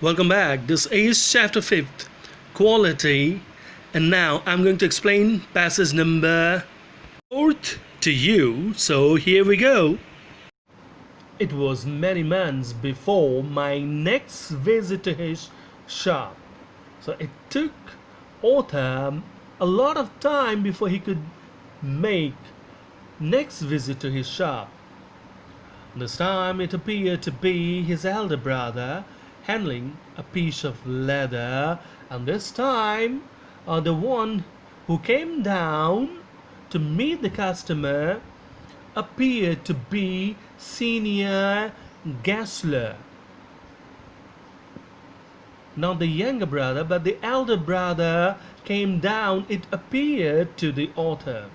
Welcome back. This is chapter 5th, quality, and now I'm going to explain passage number 4th to you. So here we go. It was many months before my next visit to his shop. So it took Autumn a lot of time before he could make next visit to his shop. This time it appeared to be his elder brother handling a piece of leather, and this time the one who came down to meet the customer appeared to be Senior Gessler. Not the younger brother, but the elder brother came down, it appeared, to the author,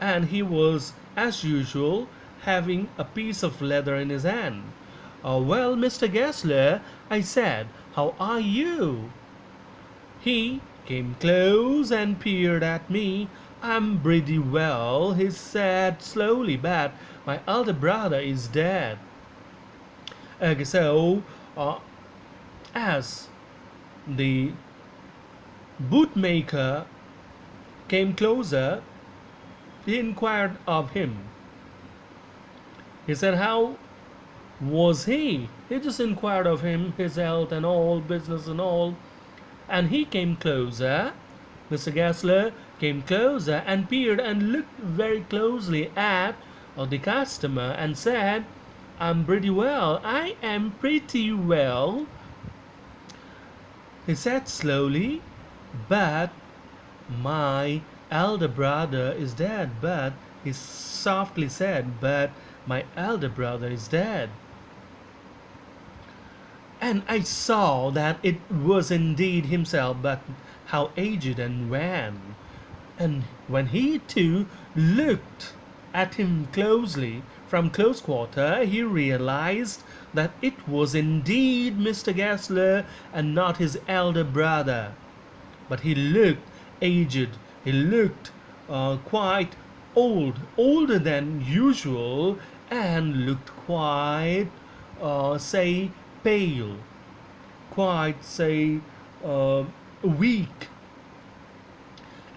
and he was, as usual, having a piece of leather in his hand. Well, Mr. Gessler, I said, how are you? He came close and peered at me. I'm pretty well, he said slowly, but my elder brother is dead. As the bootmaker came closer, he inquired of him. He said, how was he? He just inquired of him, his health and all, business and all. And he came closer. Mr. Gessler came closer and peered and looked very closely at the customer and said, I'm pretty well. I am pretty well, he said slowly, but my elder brother is dead. But he softly said, but my elder brother is dead. And I saw that it was indeed himself, but how aged and wan. And when he too looked at him closely from close quarter, he realized that it was indeed Mr. Gessler and not his elder brother. But he looked aged, he looked quite old, older than usual, and looked quite, pale, quite, weak.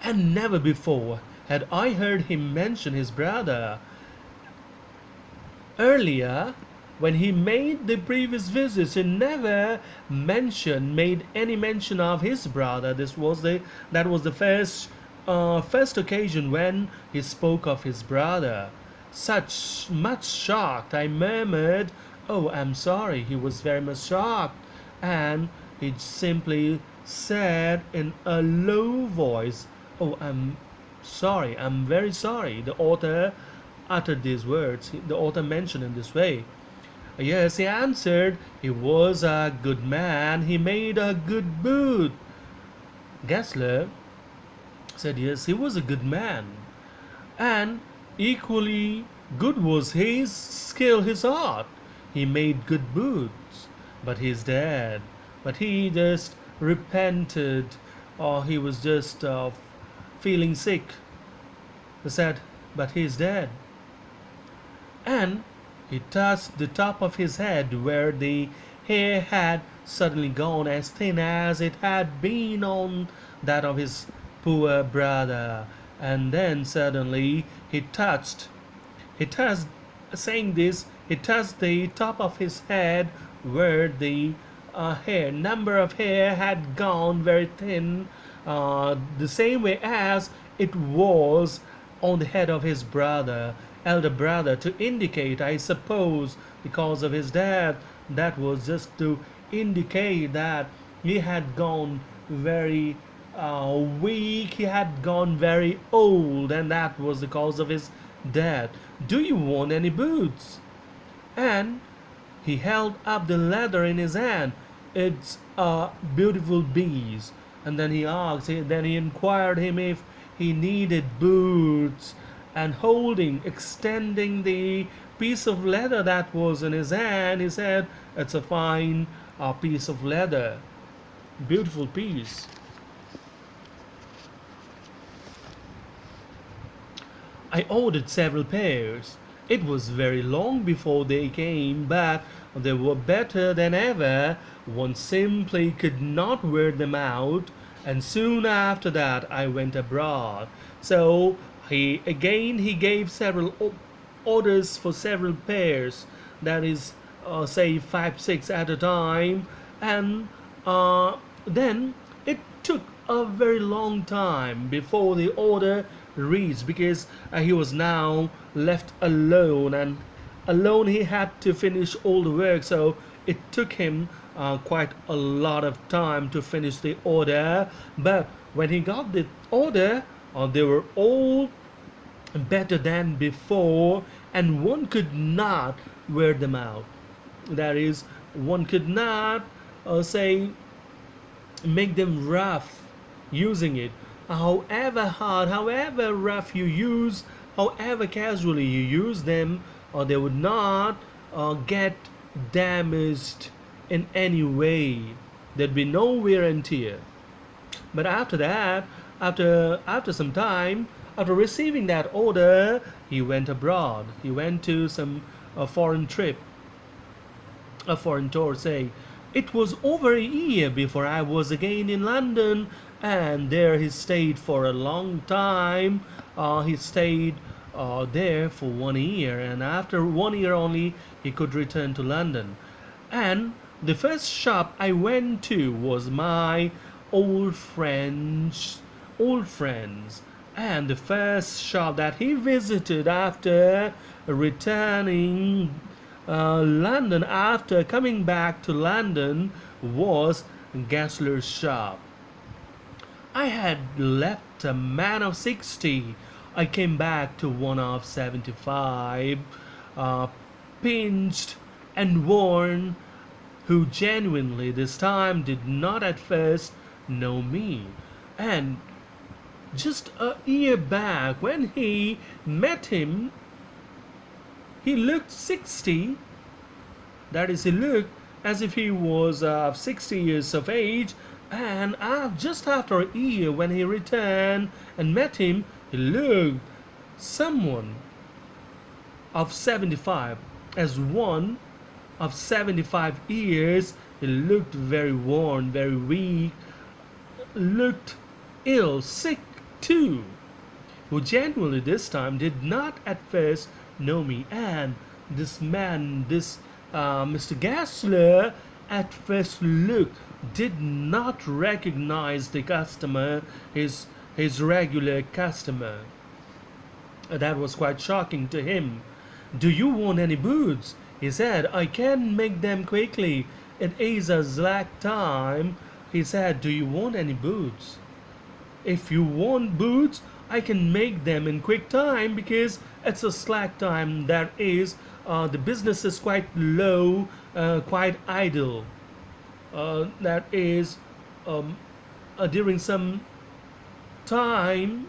And never before had I heard him mention his brother. Earlier, when he made the previous visits, he never made any mention of his brother. That was the first occasion when he spoke of his brother. Such much shocked, I murmured, "Oh, I'm sorry." He was very much shocked, and he simply said in a low voice, "Oh, I'm sorry, I'm very sorry." The author uttered these words. The author mentioned in this way. Yes, he answered, he was a good man. He made a good boot. Gessler said, yes, he was a good man. And equally good was his skill, his art. He made good boots. But he's dead. But he just repented, or he was just feeling sick. He said, but he's dead. And he touched the top of his head where the hair had suddenly gone as thin as it had been on that of his poor brother. And then suddenly saying this, he touched the top of his head where the number of hair had gone very thin, the same way as it was on the head of his elder brother, to indicate, I suppose, because of his death, that was just to indicate that he had gone very weak, he had gone very old, and that was the cause of his death. Do you want any boots? And he held up the leather in his hand. It's a beautiful piece. And then he inquired him if he needed boots, and extending the piece of leather that was in his hand, he said, it's a fine piece of leather, beautiful piece. I ordered several pairs. It was very long before they came back. They were better than ever. One simply could not wear them out. And soon after that, I went abroad. So he gave several orders for several pairs. That is, say 5, 6 at a time, and then it took a very long time before the order reached because he was now left alone, and alone he had to finish all the work, so it took him quite a lot of time to finish the order. But when he got the order, they were all better than before, and one could not wear them out. That is, one could not say make them rough using it. However hard, however rough you use, however casually you use them, they would not get damaged in any way. There'd be no wear and tear. But after that, after some time, after receiving that order, he went abroad. He went to some foreign trip, a foreign tour, say. It was over a year before I was again in London, and there he stayed for a long time. He stayed there for 1 year, and after 1 year only, he could return to London. And the first shop I went to was my old friends, old friends. And the first shop that he visited after returning London, after coming back to London, was Gessler's shop. I had left a man of 60. I came back to one of 75, pinched and worn, who genuinely this time did not at first know me. And just a year back, when he met him, he looked 60. That is, he looked as if he was 60 years of age. And just after a year, when he returned and met him, he looked someone of 75. As one of 75 years, he looked very worn, very weak, looked ill, sick too, who genuinely this time did not at first know me. And this man, this Mr. Gassler, at first look did not recognize the customer, his regular customer. That was quite shocking to him. "Do you want any boots?" he said. "I can make them quickly. It is a slack time." He said, "Do you want any boots?" "If you want boots, I can make them in quick time because it's a slack time. That is, the business is quite low, quite idle. That is, during some time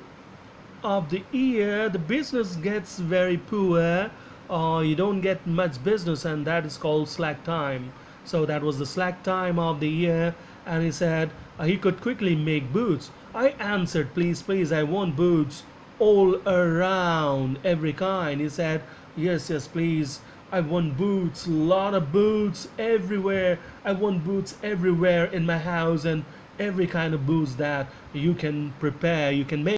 of the year, the business gets very poor. You don't get much business, and that is called slack time." So that was the slack time of the year, and he said he could quickly make boots. I answered, "Please, please, I want boots all around, every kind." He said, "Yes, yes, please. I want boots, lot of boots everywhere. I want boots everywhere in my house, and every kind of boots that you can prepare, you can make."